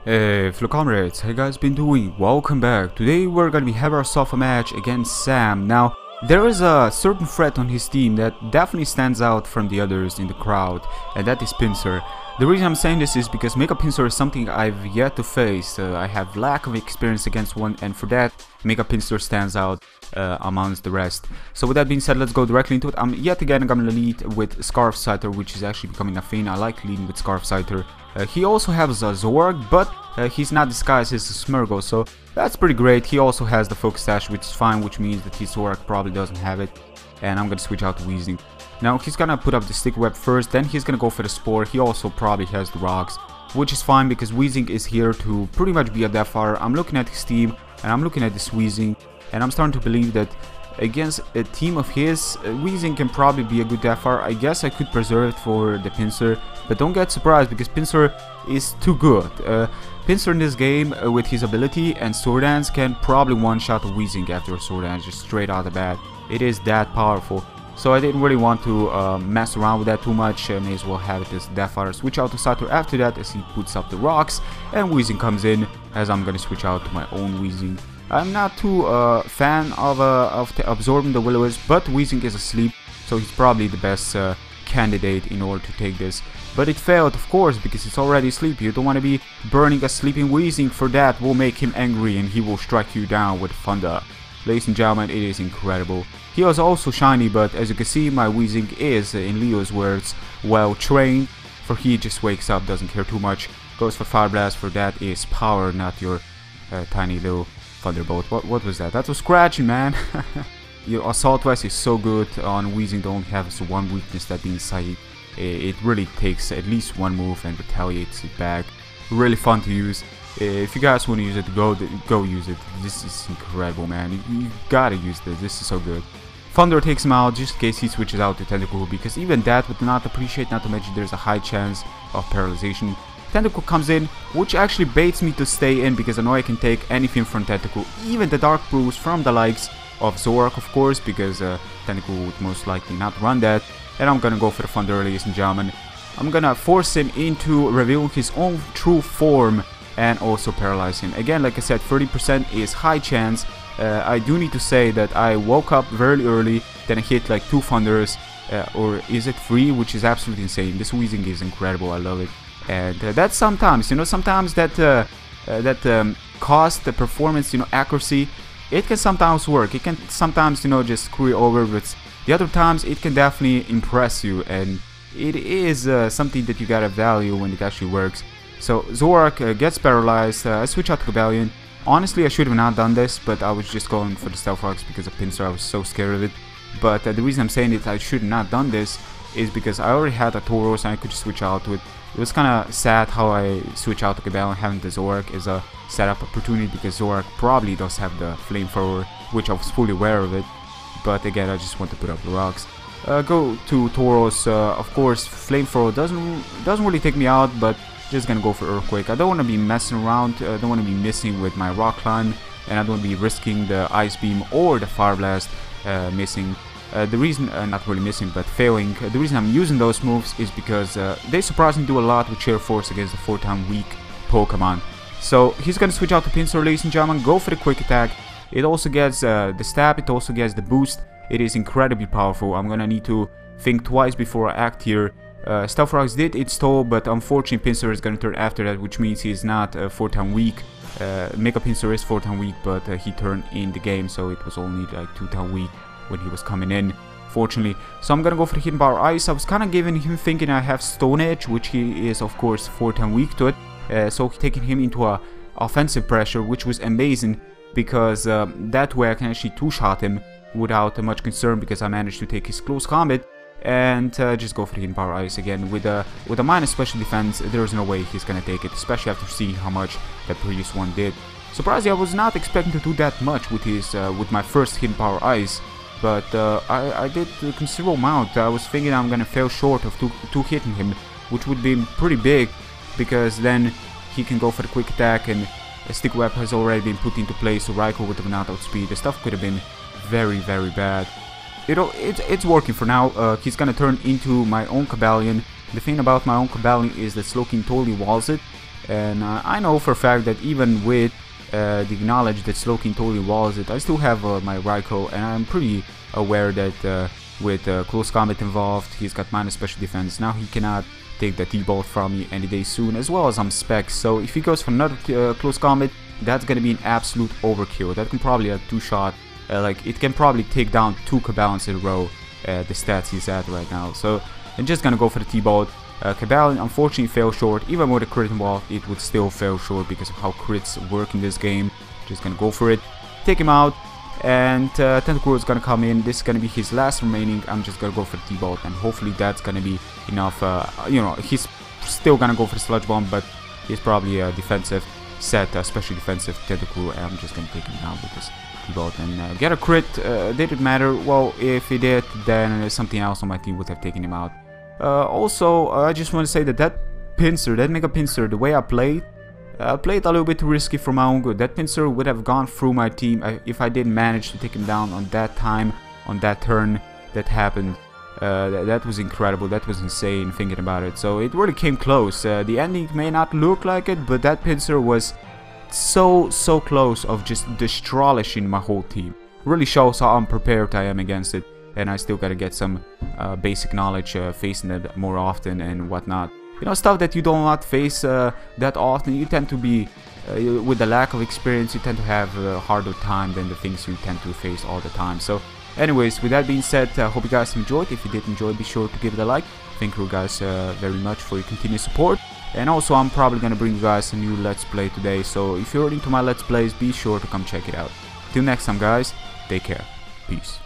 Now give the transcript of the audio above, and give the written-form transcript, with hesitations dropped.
Hey fellow comrades, how you guys been doing? Welcome back. Today we're gonna be having ourselves a match against Sam. Now, there is a certain threat on his team that definitely stands out from the others in the crowd, and that is Pinsir. The reason I'm saying this is because Mega Pinsir is something I've yet to face. I have lack of experience against one, and for that, Mega Pinsir stands out amongst the rest. So with that being said, let's go directly into it. I'm yet again gonna lead with Scarf Scyther, which is actually becoming a thing. I like leading with Scarf Scyther. He also has a Zorg, but he's not disguised as a Smeargle, so that's pretty great. He also has the Focus Sash, which is fine, which means that his Zorg probably doesn't have it. And I'm gonna switch out to Weezing. Now he's gonna put up the Stick Web first, then he's gonna go for the Spore. He also probably has the Rocks, which is fine because Weezing is here to pretty much be a Deathfire. I'm looking at his team, and I'm looking at this Weezing, and I'm starting to believe that against a team of his, Weezing can probably be a good Deathfire. I guess I could preserve it for the Pinsir, but don't get surprised because Pinsir is too good. Pinsir in this game, with his ability and Sword Dance, can probably one-shot a Weezing after a Sword Dance, just straight out of the bat. It is that powerful. So I didn't really want to mess around with that too much. May as well have it as Deathfire. Switch out to Scyther after that as he puts up the Rocks, and Weezing comes in as I'm gonna switch out to my own Weezing. I'm not too fan of absorbing the Will-O-Wisp, but Weezing is asleep, so he's probably the best candidate in order to take this. But it failed, of course, because it's already asleep. You don't want to be burning a sleeping Weezing, for that will make him angry and he will strike you down with thunder. Ladies and gentlemen, it is incredible. He was also shiny, but as you can see, my Weezing is, in Leo's words, well trained, for he just wakes up, doesn't care too much, goes for Fire Blast, for that is power, not your tiny little Thunderbolt. What was that? That was scratching, man. Your Assault Vest is so good on Weezing. Don't have one weakness, that being Psychic. It really takes at least one move and retaliates it back. Really fun to use. If you guys want to use it, go use it. This is incredible, man. You gotta use this. This is so good. Thunder takes him out just in case he switches out to Tentacle, because even that would not appreciate, not to mention there's a high chance of paralyzation. Tentacle comes in, which actually baits me to stay in because I know I can take anything from Tentacle, even the Dark Brews from the likes of Zork, of course, because Tentacle would most likely not run that. And I'm gonna go for the Thunder, ladies and gentlemen. I'm gonna force him into revealing his own true form and also paralyze him. Again, like I said, 30% is high chance. I do need to say that I woke up very early, then I hit like 2 Thunders, or is it 3, which is absolutely insane. This Weezing is incredible, I love it. And that's sometimes, sometimes that cost, the performance, accuracy, it can sometimes work. It can sometimes, just screw you over, but the other times it can definitely impress you, and it is something that you gotta value when it actually works. So Zorak gets paralyzed. I switch out to Cobalion. Honestly, I should have not done this, but I was just going for the Stealth Rocks because of Pinsir. I was so scared of it. But the reason I'm saying that I should have not done this is because I already had a Tauros and I could just switch out to it. It was kind of sad how I switch out to Cobalion. Having the Zorak is a setup opportunity because Zorak probably does have the Flamethrower, which I was fully aware of it. But again, I just want to put up the Rocks. Go to Tauros. Of course, Flamethrower doesn't really take me out, but just gonna go for Earthquake. I don't want to be messing around. I don't want to be missing with my Rock Climb, and I don't want to be risking the Ice Beam or the Fire Blast missing. The reason, not really missing, but failing, the reason I'm using those moves is because they surprisingly do a lot with Sheer Force against the 4-time weak Pokemon. So he's gonna switch out to Pinsir, ladies and gentlemen, go for the Quick Attack. It also gets the stab, it also gets the boost. It is incredibly powerful. I'm gonna need to think twice before I act here. Stealth Rocks did install, but unfortunately Pinsir is gonna turn after that, which means he's not 4-time weak. Mega Pinsir is 4-time weak, but he turned in the game, so it was only like 2-time weak when he was coming in, fortunately. So I'm gonna go for the Hidden Power Ice. I was kind of giving him thinking I have Stone Edge, which he is of course 4-time weak to it, so taking him into a offensive pressure, which was amazing because that way I can actually 2-shot him without much concern because I managed to take his close combat and just go for the Hidden Power Ice again. With a minus special defense, there's no way he's gonna take it, especially after seeing how much that previous one did. Surprisingly, I was not expecting to do that much with his with my first Hidden Power Ice, but I did a considerable amount. I was thinking I'm gonna fail short of two hitting him, which would be pretty big because then he can go for the Quick Attack and a Stick Web has already been put into place, so Raikou would have not outspeed. The stuff could have been very, very bad. It's working for now. He's gonna turn into my own Cobalion. The thing about my own Cobalion is that Slowking totally walls it, And I know for a fact that even with the knowledge that Slowking totally walls it, I still have my Raikou, and I'm pretty aware that with close combat involved, he's got minus special defense. Now he cannot take the T-Bolt from me any day soon, as well as I'm Specs. So if he goes for another close combat, that's gonna be an absolute overkill. That can probably a 2-shot, like it can probably take down 2 Cabalans in a row, the stats he's at right now. So I'm just gonna go for the T-Bolt. Cabalan unfortunately fell short. Even with a crit involved, it would still fail short because of how crits work in this game. Just gonna go for it, take him out, and Tentacruel is gonna come in. This is gonna be his last remaining. I'm just gonna go for the T-Bolt, and hopefully that's gonna be enough. You know, he's still gonna go for the Sludge Bomb, but he's probably a defensive set, especially defensive Tentacruel, and I'm just gonna take him down with this T-Bolt and get a crit. Did it matter? Well, if he did, then something else on my team would have taken him out. Also, I just want to say that Pinsir, that Mega Pinsir, the way I played a little bit too risky for my own good. That Pinsir would have gone through my team if I didn't manage to take him down on that time, on that turn that happened. That was incredible. That was insane thinking about it. So it really came close. The ending may not look like it, but that Pinsir was so close of just demolishing my whole team. Really shows how unprepared I am against it. And I still gotta get some basic knowledge facing it more often and whatnot. You know, stuff that you don't want face that often. You tend to be, with the lack of experience, you tend to have a harder time than the things you tend to face all the time. So anyways, with that being said, I hope you guys enjoyed. If you did enjoy, be sure to give it a like. Thank you guys very much for your continued support. And also, I'm probably gonna bring you guys a new Let's Play today. So if you're into my Let's Plays, be sure to come check it out. Till next time, guys, take care. Peace.